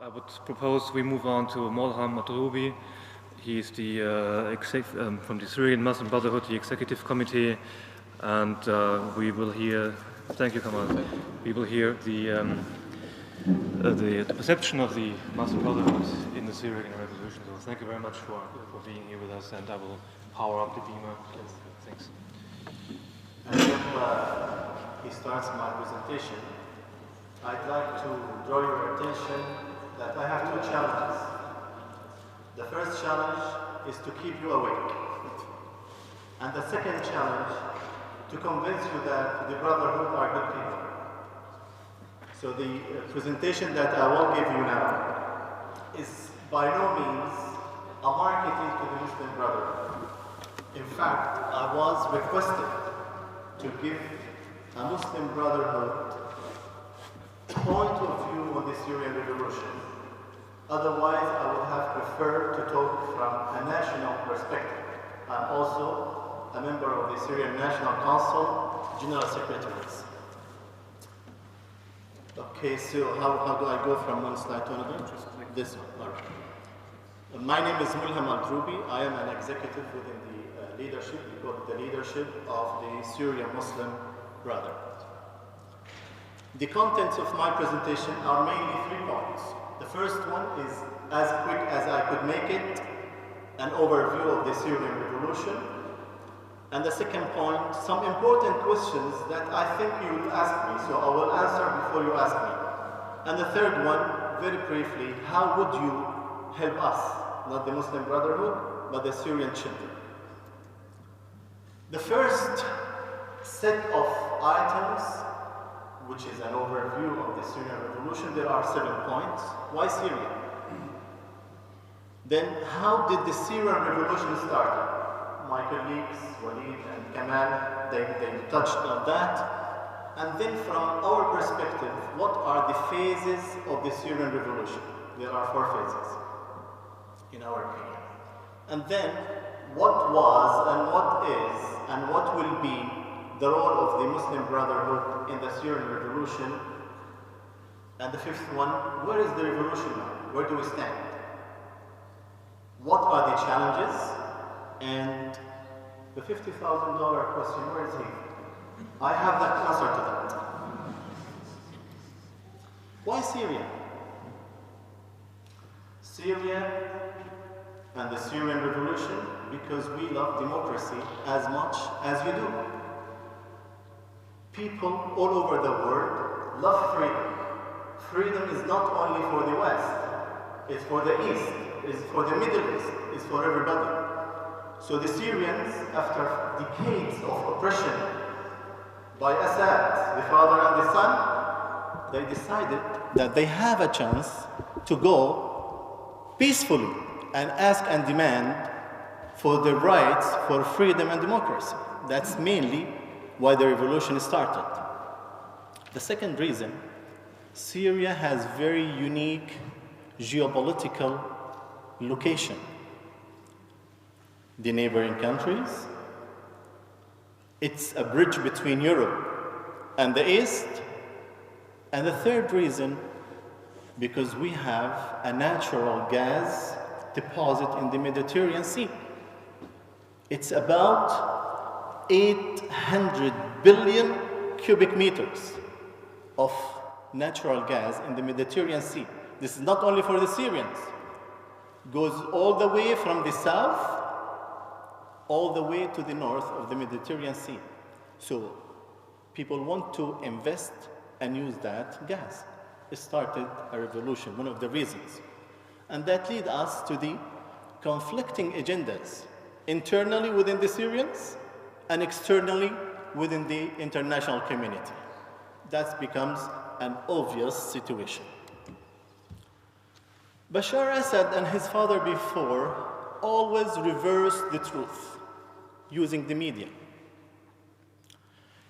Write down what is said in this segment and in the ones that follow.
I would propose we move on to Molham Droubi. He is the from the Syrian Muslim Brotherhood, the Executive Committee, and we will hear. Thank you, Kamal. We will hear the perception of the Muslim Brotherhood in the Syrian revolution. So thank you very much for being here with us, and I will power up the beamer. Thanks. And if he starts my presentation, I'd like to draw your attention that I have two challenges. The first challenge is to keep you awake. And the second challenge, to convince you that the Brotherhood are good people. So the presentation that I will give you now is by no means a marketing to the Muslim Brotherhood. In fact, I was requested to give a Muslim Brotherhood point of view on the Syrian revolution. Otherwise, I would have preferred to talk from a national perspective. I'm also a member of the Syrian National Council, General Secretaries. Okay, so how do I go from one slide to another? This one, all right. My name is Molham Droubi. I am an executive within the leadership, we call it the leadership of the Syrian Muslim Brotherhood. The contents of my presentation are mainly 3 points. The first one is, as quick as I could make it, an overview of the Syrian revolution. And the second point, some important questions that I think you will ask me, so I will answer before you ask me. And the third one, very briefly, how would you help us, not the Muslim Brotherhood, but the Syrian children? The first set of items, which is an overview of the Syrian revolution, there are 7 points. Why Syria? Then how did the Syrian revolution start? My colleagues, Walid and Kamal, they touched on that. And then from our perspective, what are the phases of the Syrian revolution? There are 4 phases, in our opinion. And then what was and what is and what will be the role of the Muslim Brotherhood in the Syrian revolution. And the 5th one, where is the revolution now? Where do we stand? What are the challenges? And the $50,000 question, where is he? I have the answer to that. Why Syria? Syria and the Syrian revolution, because we love democracy as much as you do. People all over the world love freedom. Freedom is not only for the West, it's for the East, it's for the Middle East, it's for everybody. So the Syrians, after decades of oppression by Assad, the father and the son, they decided that they have a chance to go peacefully and ask and demand for the rights for freedom and democracy. That's mainly why the revolution started. The second reason, Syria has very unique geopolitical location. The neighboring countries, it's a bridge between Europe and the East. And the third reason, because we have a natural gas deposit in the Mediterranean Sea. It's about 800 billion cubic meters of natural gas in the Mediterranean Sea. This is not only for the Syrians. It goes all the way from the south, all the way to the north of the Mediterranean Sea. So people want to invest and use that gas. It started a revolution, one of the reasons. And that leads us to the conflicting agendas internally within the Syrians and externally within the international community. That becomes an obvious situation. Bashar Assad and his father before always reversed the truth using the media.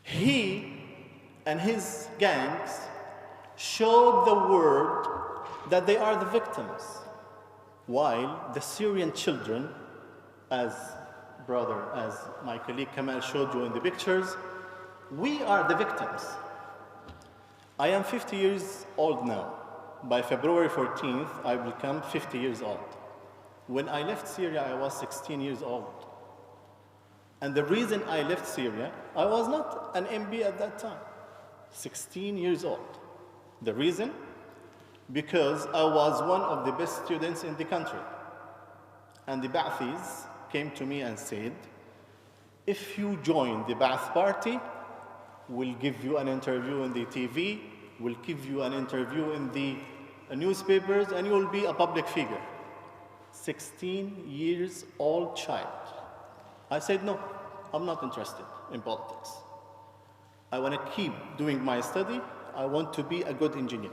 He and his gangs showed the world that they are the victims, while the Syrian children, as my colleague Kamal showed you in the pictures, we are the victims. I am 50 years old now. by February 14th, I will become 50 years old. When I left Syria, I was 16 years old. And the reason I left Syria, I was not an MB at that time, 16 years old. The reason? Because I was one of the best students in the country. And the Ba'athis came to me and said, if you join the Ba'ath party, we'll give you an interview in the TV, we'll give you an interview in the newspapers, and you'll be a public figure. 16 years old child. I said, no, I'm not interested in politics. I want to keep doing my study. I want to be a good engineer.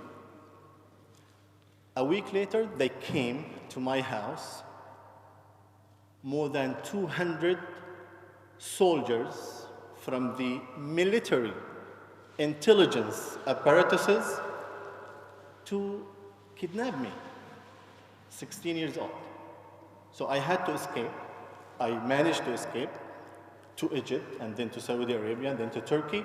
A week later, they came to my house. More than 200 soldiers from the military intelligence apparatuses to kidnap me, 16 years old. So I had to escape. I managed to escape to Egypt, and then to Saudi Arabia, and then to Turkey.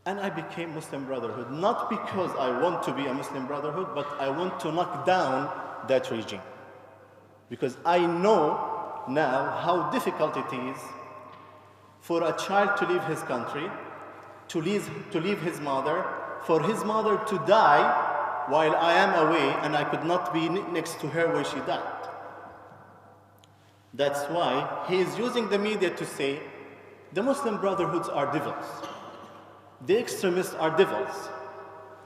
And I became Muslim Brotherhood, not because I want to be a Muslim Brotherhood, but I want to knock down that regime. Because I know now how difficult it is for a child to leave his country, to leave his mother, for his mother to die while I am away and I could not be next to her when she died. That's why he is using the media to say the Muslim Brotherhoods are devils. The extremists are devils.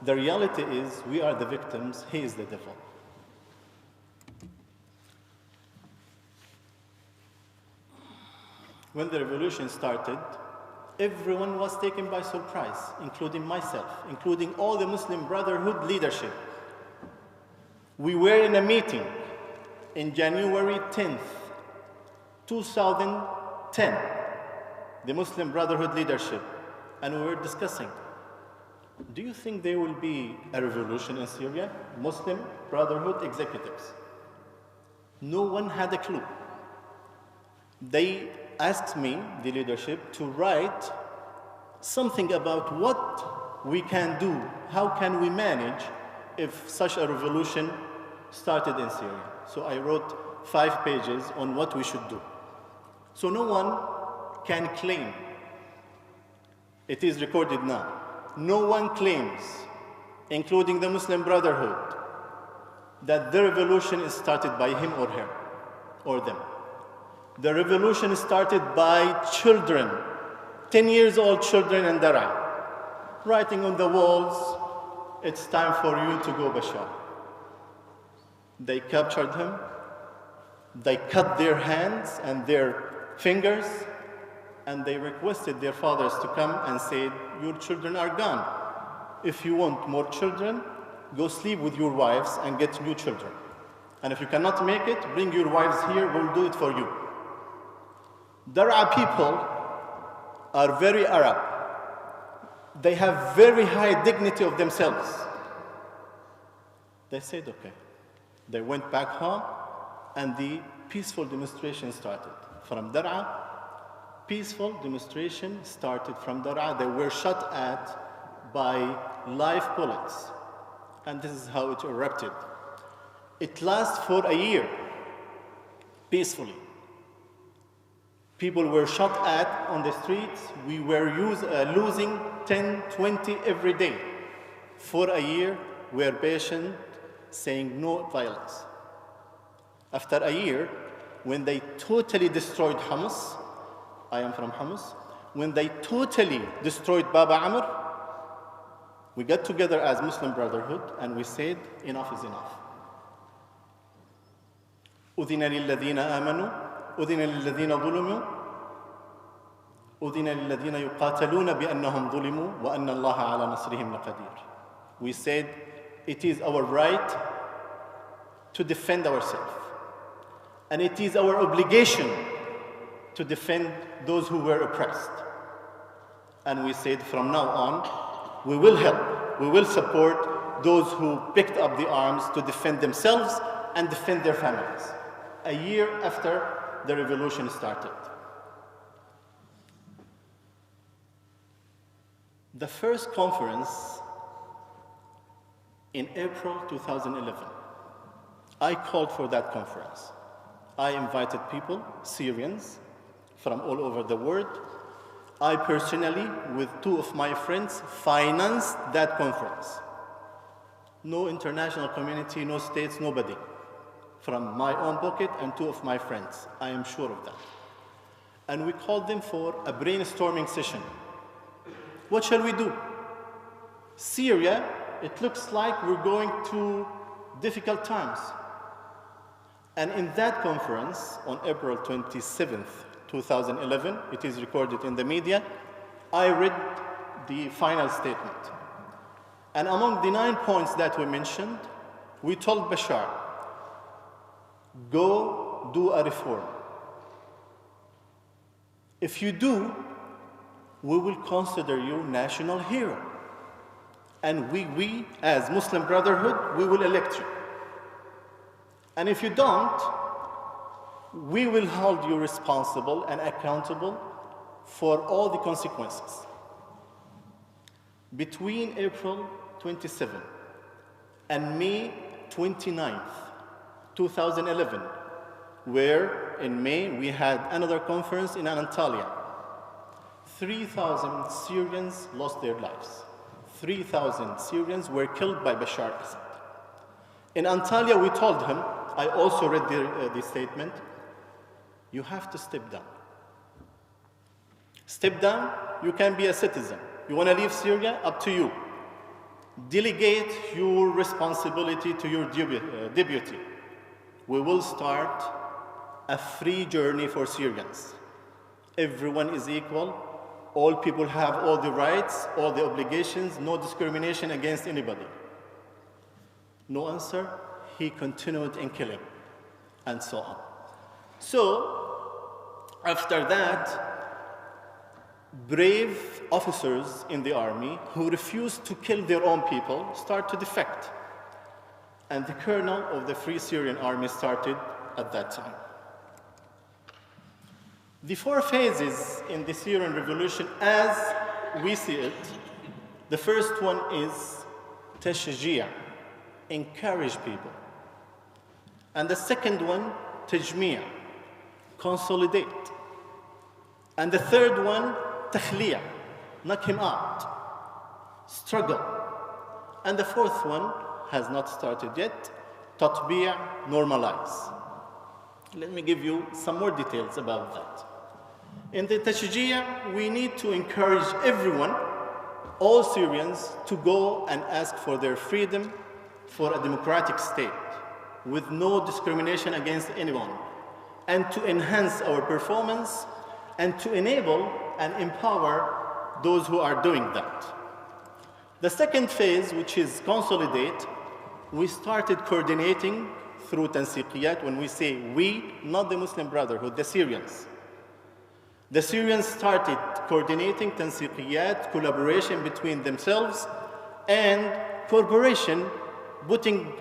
The reality is we are the victims, he is the devil. When the revolution started, everyone was taken by surprise, including myself, including all the Muslim Brotherhood leadership. We were in a meeting in January 10th, 2010, the Muslim Brotherhood leadership, and we were discussing, do you think there will be a revolution in Syria? Muslim Brotherhood executives. No one had a clue. They asked me, the leadership, to write something about what we can do, how can we manage if such a revolution started in Syria. So I wrote 5 pages on what we should do. So no one can claim, it is recorded now, no one claims, including the Muslim Brotherhood, that the revolution is started by him or her, or them. The revolution started by children, 10 years old children in Dara, writing on the walls, it's time for you to go, Bashar. They captured him, they cut their hands and their fingers, and they requested their fathers to come and say, your children are gone. If you want more children, go sleep with your wives and get new children. And if you cannot make it, bring your wives here, we'll do it for you. Dara people are very Arab. They have very high dignity of themselves. They said, okay. They went back home, and the peaceful demonstration started. From Dara, peaceful demonstration started from Dara. They were shot at by live bullets. And this is how it erupted. It lasted for a year, peacefully. People were shot at on the streets. We were losing 10, 20 every day. For a year, we were patient, saying no violence. After a year, when they totally destroyed Homs, I am from Homs, when they totally destroyed Baba Amr, we got together as Muslim Brotherhood and we said, enough is enough. أذن للذين آمنوا أذن للذين ظلموا أذن للذين يقاتلون بأنهم ظلموا وأن الله على نصرهم لقدير. We said, it is our right to defend ourselves. And it is our obligation to defend those who were oppressed. And we said, from now on, we will help, we will support those who picked up the arms to defend themselves and defend their families. A year after the revolution started. The first conference In April 2011, I called for that conference. I invited people, Syrians, from all over the world. I personally, with 2 of my friends, financed that conference. No international community, no states, nobody. From my own pocket and 2 of my friends. I am sure of that. And we called them for a brainstorming session. What shall we do? Syria, it looks like we're going through difficult times. And in that conference, on April 27th, 2011, it is recorded in the media, I read the final statement. And among the 9 points that we mentioned, we told Bashar, go do a reform. If you do, we will consider you national hero. And we as Muslim Brotherhood, we will elect you. And if you don't, we will hold you responsible and accountable for all the consequences. Between April 27 and May 29th, 2011, where in May we had another conference in Antalya, 3,000 Syrians lost their lives. 3,000 Syrians were killed by Bashar al-Assad. In Antalya, we told him, I also read the statement, you have to step down. Step down, you can be a citizen. You want to leave Syria? Up to you. Delegate your responsibility to your deputy. We will start a free journey for Syrians. Everyone is equal. All people have all the rights, all the obligations, no discrimination against anybody. No answer. He continued in killing, and so on. So, after that, brave officers in the army who refused to kill their own people start to defect. And the colonel of the Free Syrian Army started at that time. The 4 phases in the Syrian revolution, as we see it, the first one is tashjia, encourage people. And the second one, tajmiya, consolidate. And the third one, takhliya, knock him out, struggle. And the fourth one has not started yet, tatbi'a, normalize. Let me give you some more details about that. In the tashjia, we need to encourage everyone, all Syrians, to go and ask for their freedom for a democratic state with no discrimination against anyone, and to enhance our performance and to enable and empower those who are doing that. The second phase, which is consolidate, we started coordinating through tansiqiyat. When we say we, not the Muslim Brotherhood, the Syrians. The Syrians started coordinating tansiqiyat, collaboration between themselves, and cooperation,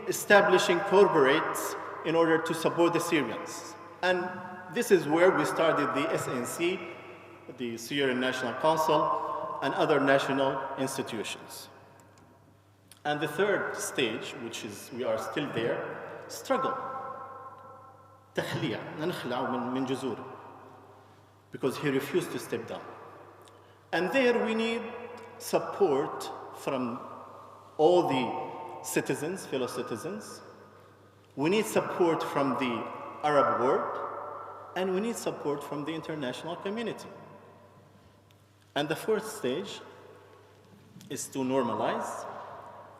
establishing corporates in order to support the Syrians. And this is where we started the SNC, the Syrian National Council, and other national institutions. And the third stage, which is we are still there, struggle. تخليع, نخلع من جذوره. Because he refused to step down. And there we need support from all the citizens, fellow citizens. We need support from the Arab world, and we need support from the international community. And the fourth stage is to normalize,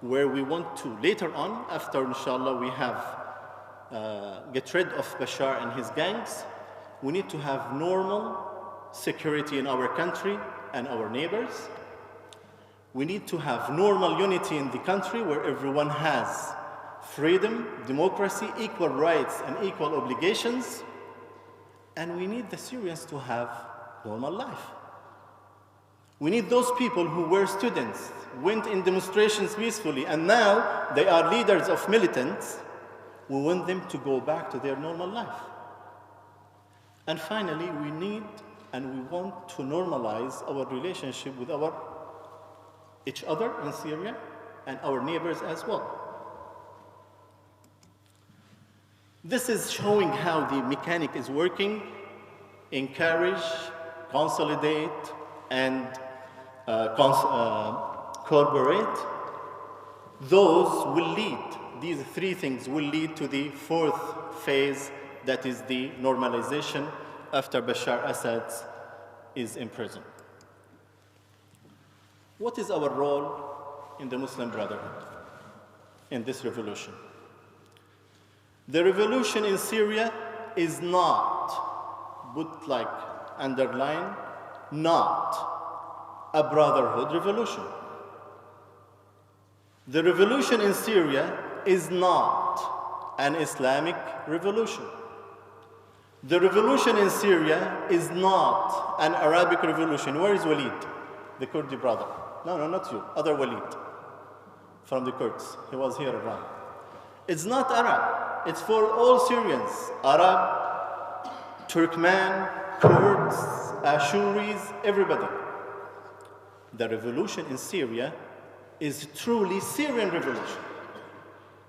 where we want to, later on, after inshallah we have get rid of Bashar and his gangs, we need to have normal security in our country and our neighbors. We need to have normal unity in the country where everyone has freedom, democracy, equal rights, and equal obligations. And we need the Syrians to have normal life. We need those people who were students, went in demonstrations peacefully, and now they are leaders of militants. We want them to go back to their normal life. And finally, we need and we want to normalize our relationship with each other in Syria and our neighbors as well. This is showing how the mechanic is working. Encourage, consolidate, and corroborate. Those will lead, these three things will lead to the fourth phase, that is the normalization after Bashar Assad is in prison. What is our role in the Muslim Brotherhood in this revolution? The revolution in Syria is not, put like underline, not a brotherhood revolution. The revolution in Syria is not an Islamic revolution. The revolution in Syria is not an Arabic revolution. Where is Walid, the Kurdi brother? No, not you, other Walid from the Kurds. He was here around. It's not Arab. It's for all Syrians. Arab, Turkmen, Kurds, Ashuris, everybody. The revolution in Syria is truly Syrian revolution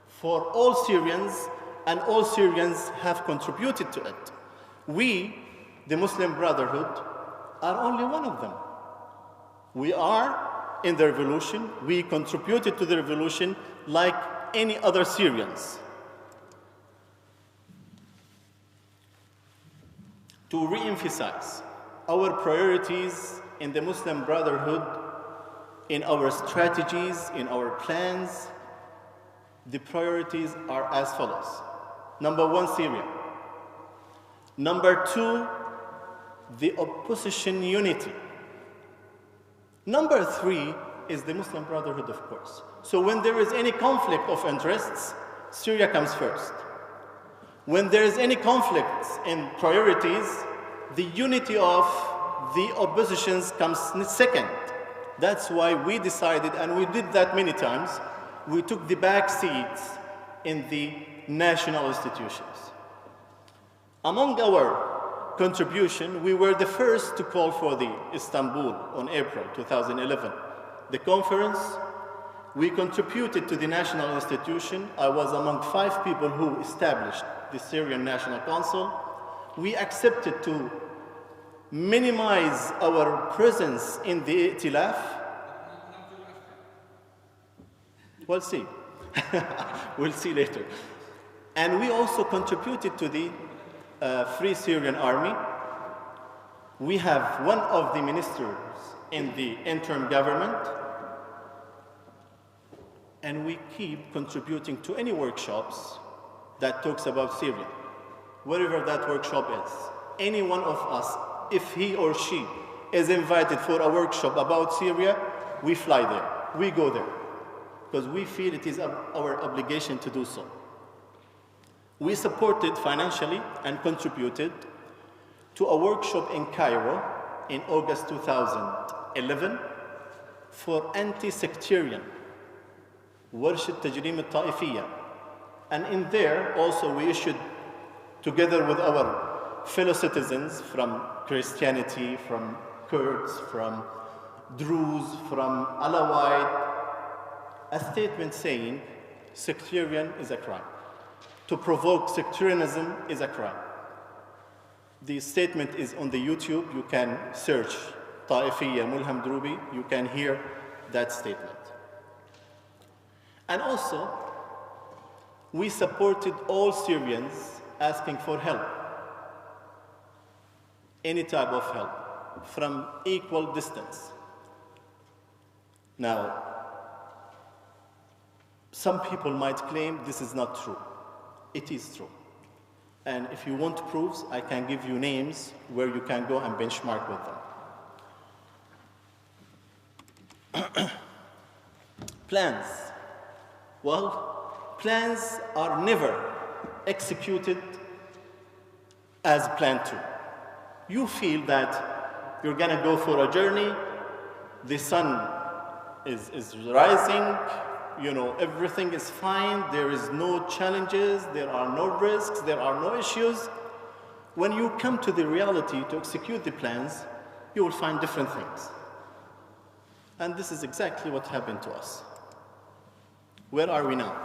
for all Syrians, and all Syrians have contributed to it. We, the Muslim Brotherhood, are only one of them. We are in the revolution. We contributed to the revolution like any other Syrians. To re-emphasize our priorities in the Muslim Brotherhood, in our strategies, in our plans, the priorities are as follows. Number one, Syria. Number two, the opposition unity. Number three is the Muslim Brotherhood, of course. So when there is any conflict of interests, Syria comes first. When there is any conflict in priorities, the unity of the oppositions comes second. That's why we decided, and we did that many times, we took the back seats in the national institutions. Among our contribution, we were the first to call for the Istanbul on April 2011. The conference, we contributed to the national institution. I was among 5 people who established the Syrian National Council. We accepted to minimize our presence in the I'tilaf. We'll see. We'll see later. And we also contributed to the Free Syrian Army. We have one of the ministers in the interim government, and we keep contributing to any workshops that talks about Syria. Wherever that workshop is, any one of us, if he or she is invited for a workshop about Syria, we fly there, we go there, because we feel it is our obligation to do so. We supported financially and contributed to a workshop in Cairo in August 2011 for anti-sectarian ورشة تجريم الطائفية. And in there also we issued, together with our fellow citizens from Christianity, from Kurds, from Druze, from Alawite, a statement saying sectarian is a crime. To provoke sectarianism is a crime. The statement is on the YouTube. You can search Taifiyya Molham Droubi. You can hear that statement. And also, we supported all Syrians asking for help, any type of help, from equal distance. Now, some people might claim this is not true. It is true. And if you want proofs, I can give you names where you can go and benchmark with them. Plans. Well, plans are never executed as planned to. You feel that you're gonna go for a journey, the sun is rising, you know, everything is fine, there is no challenges, there are no risks, there are no issues. When you come to the reality to execute the plans, you will find different things. And this is exactly what happened to us. Where are we now?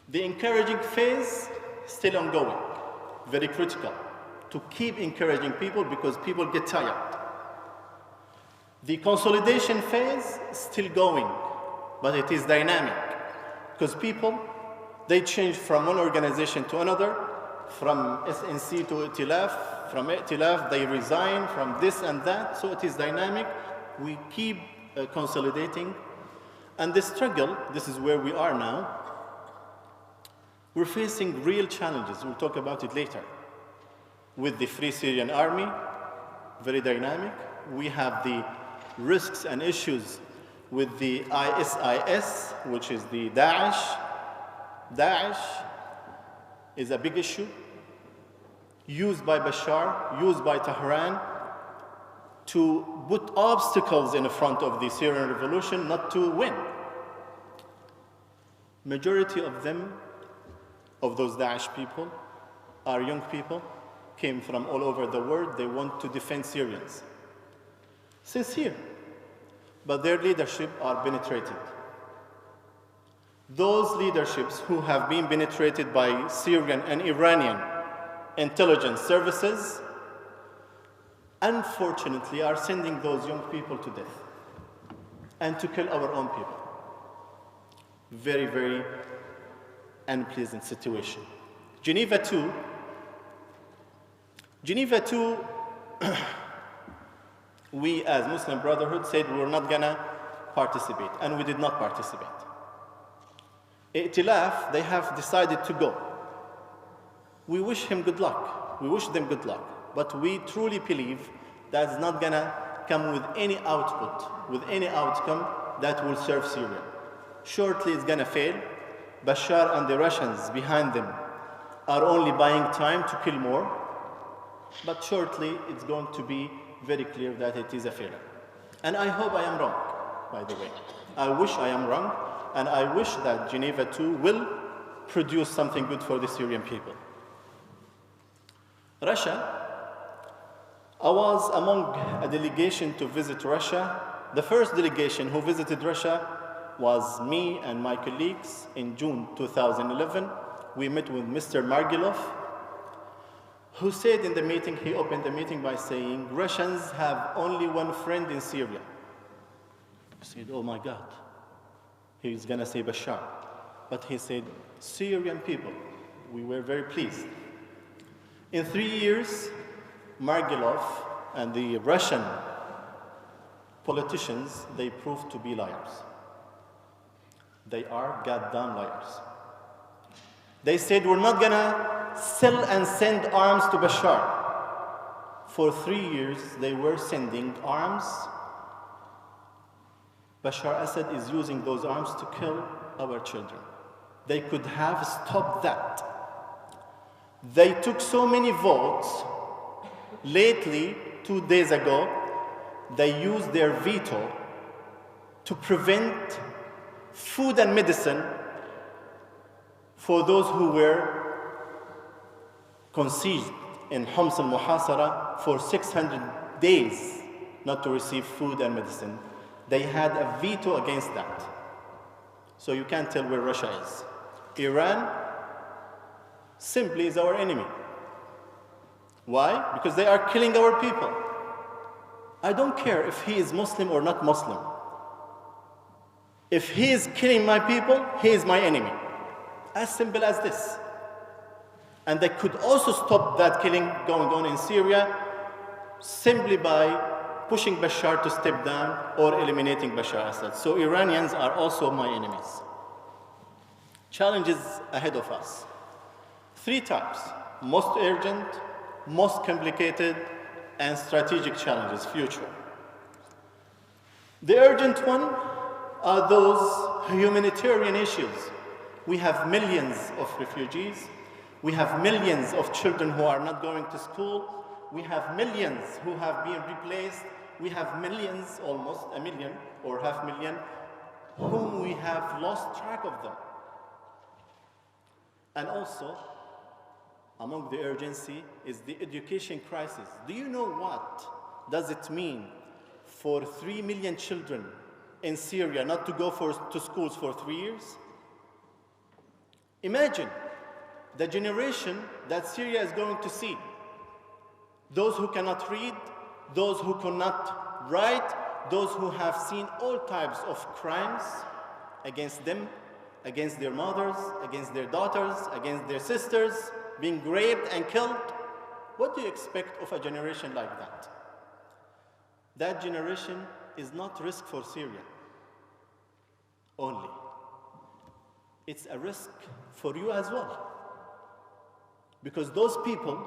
The encouraging phase still ongoing, very critical, to keep encouraging people because people get tired. The consolidation phase still going, but it is dynamic because people, they change from one organization to another, from SNC to Itilaf, from Itilaf they resign, from this and that, so it is dynamic. We keep consolidating. And the struggle, this is where we are now, we're facing real challenges. We'll talk about it later. With the Free Syrian Army, very dynamic. We have the risks and issues with the ISIS, which is the Daesh. Daesh is a big issue, used by Bashar, used by Tehran, to put obstacles in front of the Syrian revolution, not to win. Majority of them, of those Daesh people, are young people, came from all over the world. They want to defend Syrians. Sincere, but their leadership are penetrated. Those leaderships who have been penetrated by Syrian and Iranian intelligence services, unfortunately, are sending those young people to death and to kill our own people. Very, very unpleasant situation. Geneva II, we as Muslim Brotherhood said we were not gonna participate, and we did not participate. Itilaf, they have decided to go. We wish him good luck. We wish them good luck. But we truly believe that's not gonna come with any output, with any outcome that will serve Syria. Shortly, it's gonna fail. Bashar and the Russians behind them are only buying time to kill more. But shortly, it's going to be very clear that it is a failure. And I hope I am wrong, by the way. I wish I am wrong, and I wish that Geneva II will produce something good for the Syrian people. Russia, I was among a delegation to visit Russia. The first delegation who visited Russia was me and my colleagues in June 2011. We met with Mr. Margilov, who said in the meeting, he opened the meeting by saying, Russians have only one friend in Syria. I said, oh my God, he's gonna say Bashar. But he said, Syrian people. We were very pleased. In 3 years, Margilov and the Russian politicians, they proved to be liars. They are goddamn liars. They said, we're not gonna sell and send arms to Bashar. For 3 years, they were sending arms. Bashar Assad is using those arms to kill our children. They could have stopped that. They took so many votes. Lately, 2 days ago, they used their veto to prevent food and medicine for those who were concealed in Homs al-Muhasara for 600 days not to receive food and medicine. They had a veto against that. So you can't tell where Russia is. Iran simply is our enemy. Why? Because they are killing our people. I don't care if he is Muslim or not Muslim. If he is killing my people, he is my enemy. As simple as this. And they could also stop that killing going on in Syria simply by pushing Bashar to step down or eliminating Bashar Assad. So Iranians are also my enemies. Challenges ahead of us. 3 types: most urgent, most complicated, and strategic challenges, future. The urgent one are those humanitarian issues. We have millions of refugees. We have millions of children who are not going to school. We have millions who have been replaced. We have millions, almost a million or 500,000, whom we have lost track of them. And also, among the urgency is the education crisis. Do you know what does it mean for 3 million children in Syria not to go to schools for 3 years? Imagine the generation that Syria is going to see. Those who cannot read, those who cannot write, those who have seen all types of crimes against them, against their mothers, against their daughters, against their sisters, being raped and killed. What do you expect of a generation like that? That generation is not risk for Syria only. It's a risk for you as well. Because those people,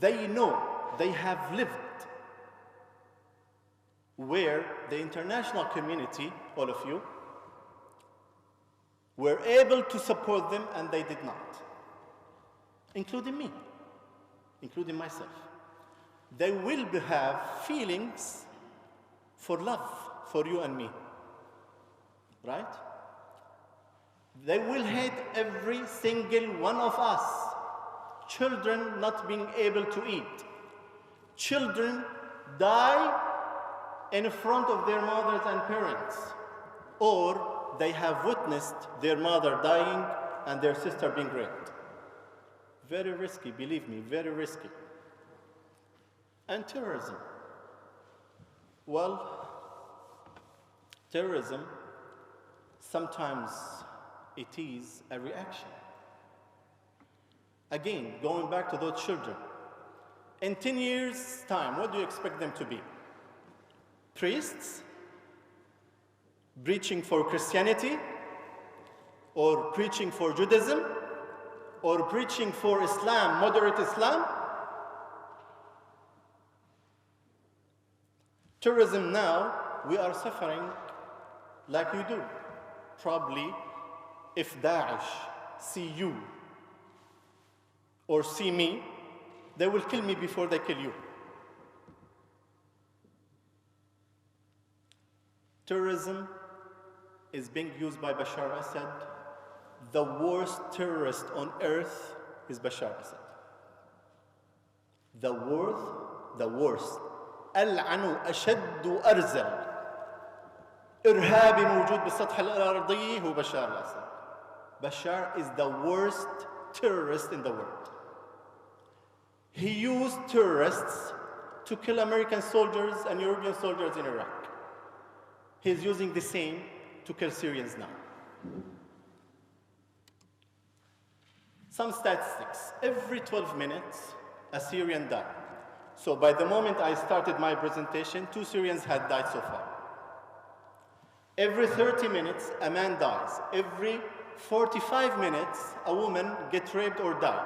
they know, they have lived where the international community, all of you, were able to support them and they did not, including me, including myself. They will have feelings for love for you and me, right? They will hate every single one of us. Children not being able to eat. Children die in front of their mothers and parents, or they have witnessed their mother dying and their sister being raped. Very risky, believe me, very risky. And terrorism. Well, terrorism, sometimes it is a reaction. Again, going back to those children. In 10 years' time, what do you expect them to be? Priests? Preaching for Christianity? Or preaching for Judaism? Or preaching for Islam, moderate Islam? Terrorism now, we are suffering like you do. Probably if Daesh see you or see me, they will kill me before they kill you. Terrorism is being used by Bashar al-Assad. The worst terrorist on earth is Bashar al-Assad. The worst. ألعن أشد وأرذل إرهابي موجود بالسطح الأرضي هو بشار الأسد. Bashar is the worst terrorist in the world. He used terrorists to kill American soldiers and European soldiers in Iraq. He's using the same to kill Syrians now. Some statistics. Every 12 minutes, a Syrian died. So by the moment I started my presentation, 2 Syrians had died so far. Every 30 minutes, a man dies. Every 45 minutes, a woman gets raped or dies.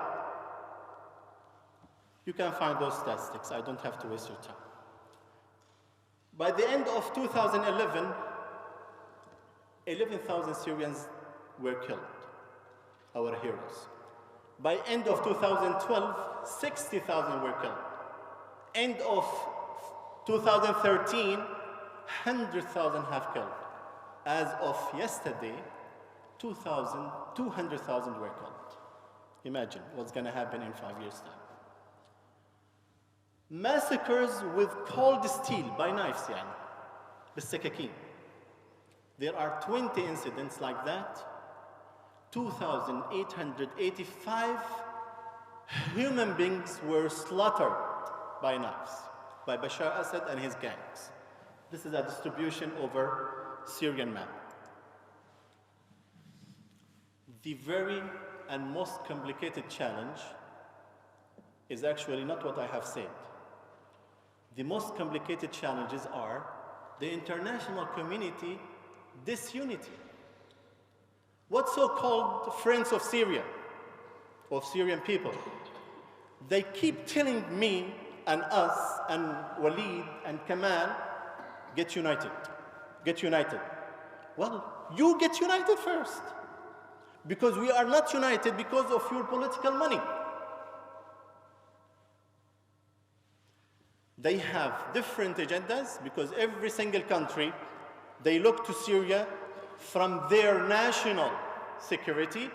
You can find those statistics. I don't have to waste your time. By the end of 2011, 11,000 Syrians were killed, our heroes. By end of 2012, 60,000 were killed. End of 2013, 100,000 have killed. As of yesterday, 200,000 were killed. Imagine what's going to happen in 5 years' time. Massacres with cold steel, by knives يعني, بالسكاكين. There are 20 incidents like that. 2,885 human beings were slaughtered by knives, by Bashar al-Assad and his gangs. This is a distribution over Syrian map. The very and most complicated challenge is actually not what I have said. The most complicated challenges are the international community disunity. What so-called friends of Syria, of Syrian people, they keep telling me and us and Walid and Kamal, get united, get united. Well, you get united first. Because we are not united because of your political money. They have different agendas because every single country, they look to Syria from their national security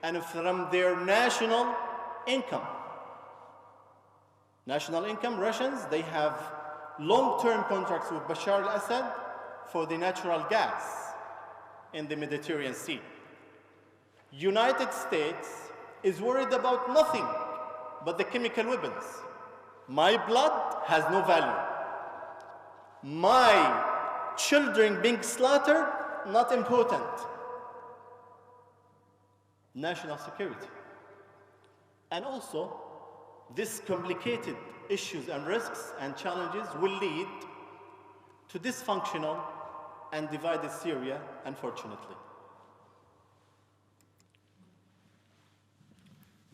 and from their national income. National income, Russians, they have long-term contracts with Bashar al-Assad for the natural gas in the Mediterranean Sea. United States is worried about nothing but the chemical weapons. My blood has no value. My children being slaughtered, not important. National security. And also, these complicated issues and risks and challenges will lead to dysfunctional and divided Syria, unfortunately.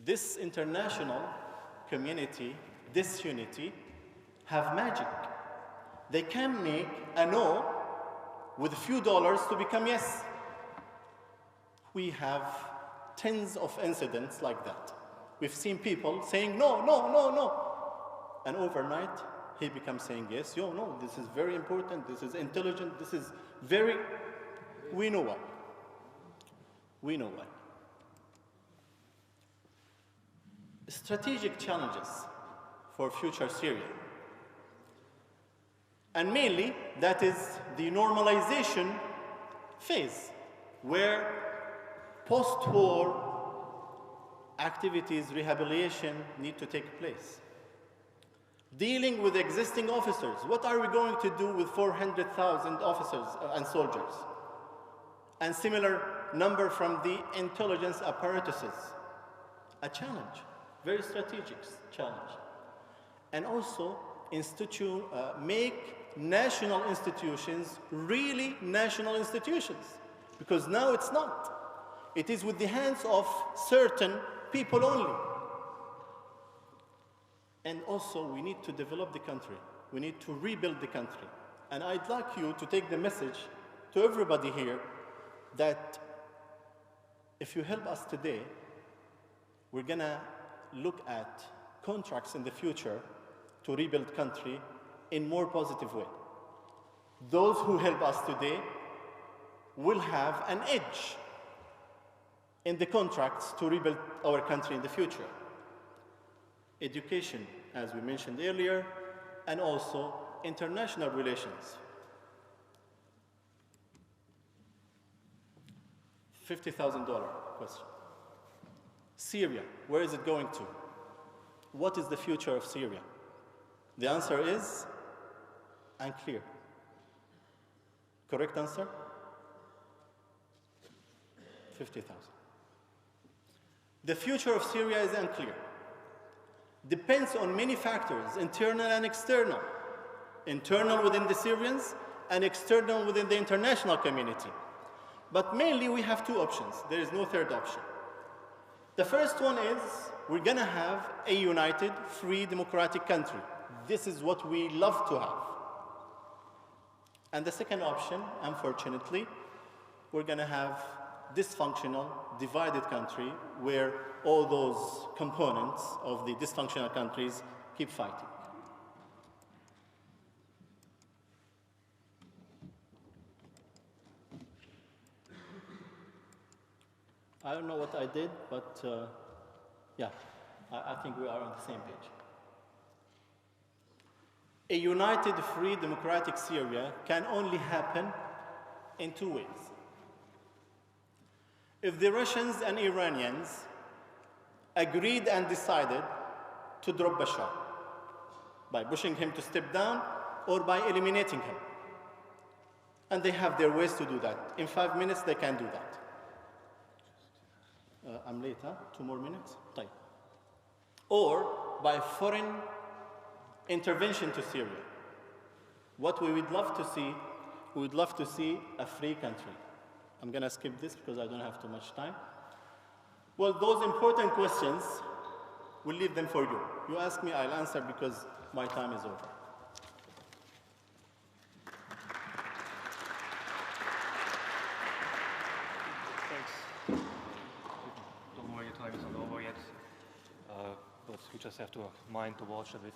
This international community, disunity, have magic. They can make a no with a few dollars to become yes. We have tens of incidents like that. We've seen people saying no, no, no, no. And overnight, he becomes saying yes. Yo, no, this is very important. This is intelligent. This is very... We know why. We know why. Strategic challenges for future Syria. And mainly, that is the normalization phase, where post-war activities, rehabilitation need to take place. Dealing with existing officers. What are we going to do with 400,000 officers and soldiers? And similar number from the intelligence apparatuses. A challenge, very strategic challenge. And also, make national institutions really national institutions. Because now it's not. It is with the hands of certain people only. And also, we need to develop the country. We need to rebuild the country. And I'd like you to take the message to everybody here that if you help us today, we're gonna look at contracts in the future to rebuild country in more positive way. Those who help us today will have an edge in the contracts to rebuild our country in the future. Education, as we mentioned earlier, and also international relations. $50,000 question. Syria, where is it going to? What is the future of Syria? The answer is unclear. Correct answer? 50,000. The future of Syria is unclear. Depends on many factors, internal and external. Internal within the Syrians and external within the international community. But mainly we have two options. There is no third option. The first one is we're gonna have a united, free, democratic country. This is what we love to have. And the second option, unfortunately, we're gonna have dysfunctional, divided country where all those components of the dysfunctional countries keep fighting. I don't know what I did, but yeah, I think we are on the same page. A united, free, democratic Syria can only happen in two ways. If the Russians and Iranians agreed and decided to drop Bashar by pushing him to step down or by eliminating him. And they have their ways to do that. In 5 minutes, they can do that. I'm late, huh? 2 more minutes? Right. Or by foreign intervention to Syria. What we would love to see, we would love to see a free country. I'm going to skip this because I don't have too much time. Well, those important questions, we'll leave them for you. You ask me, I'll answer because my time is over. Thanks. Don't worry, your time is not over yet. But we just have to mind to watch a bit.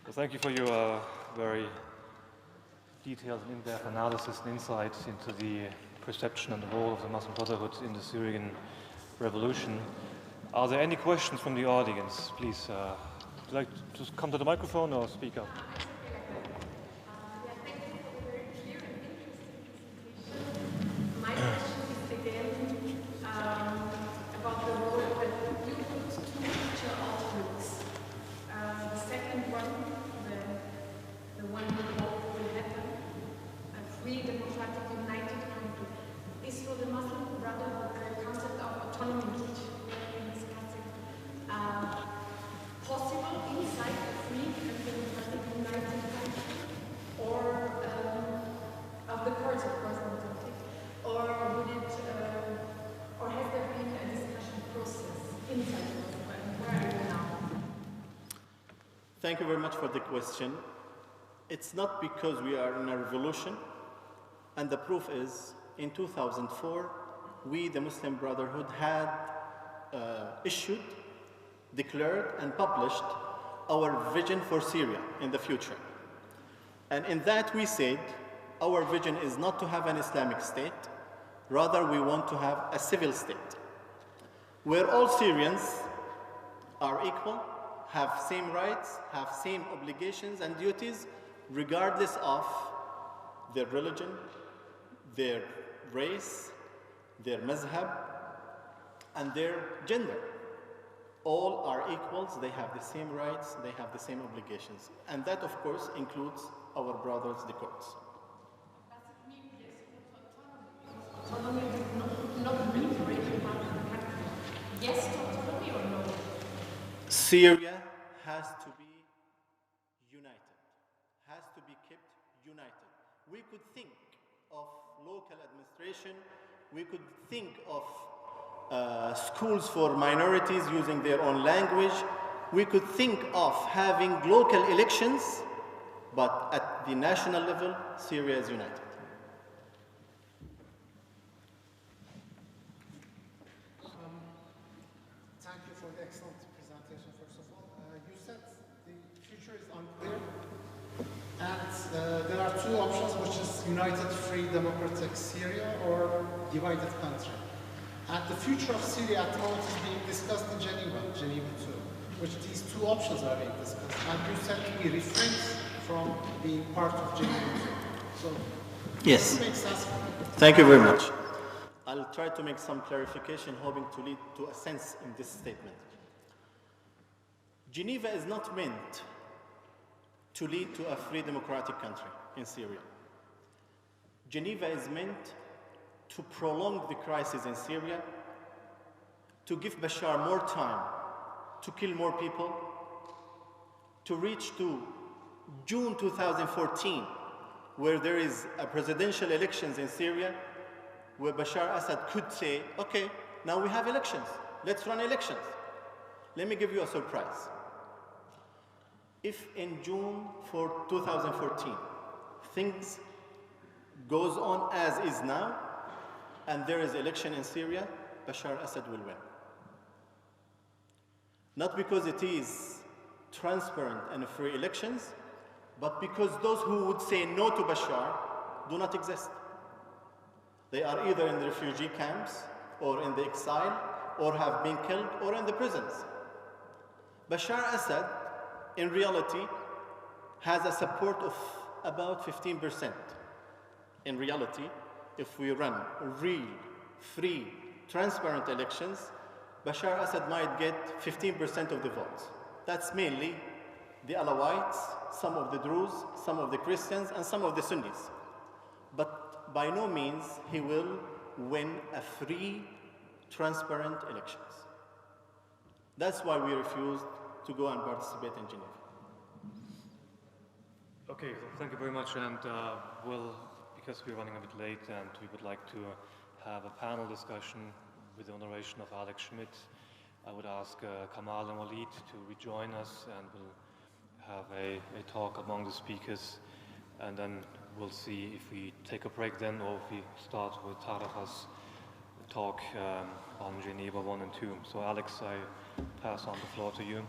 So thank you for your very detailed and in-depth analysis and insight into the perception and the role of the Muslim Brotherhood in the Syrian revolution. Are there any questions from the audience? Please, would you like to come to the microphone or speak up? My question is again free, democratic, united country. Is for the Muslim Brotherhood the concept of autonomy, which we have been discussing, possible inside a free and democratic united country, or of the courts, of course, not country, or would it, or has there been a discussion process inside Kosovo, and where are you now? Thank you very much for the question. It's not because we are in a revolution, and the proof is in 2004, we, the Muslim Brotherhood, had issued, declared, and published our vision for Syria in the future. And in that we said, our vision is not to have an Islamic state, rather we want to have a civil state, where all Syrians are equal, have same rights, have same obligations and duties, regardless of their religion, their race, their mazhab, and their gender. All are equals, they have the same rights, they have the same obligations. And that, of course, includes our brothers, the Kurds. Does it mean yes to autonomy? Autonomy not mean to break apart the country. Yes to autonomy or no? Syria has to be united, has to be kept united. We could think of local administration, we could think of schools for minorities using their own language, we could think of having local elections, but at the national level, Syria is united. Thank you for the excellent presentation, first of all. You said the future is unclear, and there are two options, which is united, free, democratic Syria or divided country. And the future of Syria at the moment is being discussed in Geneva 2, which these two options are being discussed. And you said we refrain from being part of Geneva 2. So, yes. Makes sense. Thank you very much. I'll try to make some clarification, hoping to lead to a sense in this statement. Geneva is not meant to lead to a free democratic country in Syria. Geneva is meant to prolong the crisis in Syria, to give Bashar more time to kill more people, to reach to June 2014, where there is a presidential elections in Syria, where Bashar Assad could say, okay, now we have elections, let's run elections. Let me give you a surprise. If in June 2014, things goes on as is now, and there is election in Syria, Bashar Assad will win. Not because it is transparent and free elections, but because those who would say no to Bashar do not exist. They are either in the refugee camps, or in the exile, or have been killed, or in the prisons. Bashar Assad, in reality, has a support of about 15%. In reality, if we run real, free, transparent elections, Bashar Assad might get 15% of the votes. That's mainly the Alawites, some of the Druze, some of the Christians, and some of the Sunnis. But by no means he will win a free, transparent elections. That's why we refused to go and participate in Geneva. Okay, so thank you very much, and because we're running a bit late and we would like to have a panel discussion with the narration of Alex Schmidt, I would ask Kamal and Walid to rejoin us, and we'll have a talk among the speakers, and then we'll see if we take a break then, or if we start with Tarafa's talk on Geneva 1 and 2. So Alex, I pass on the floor to you.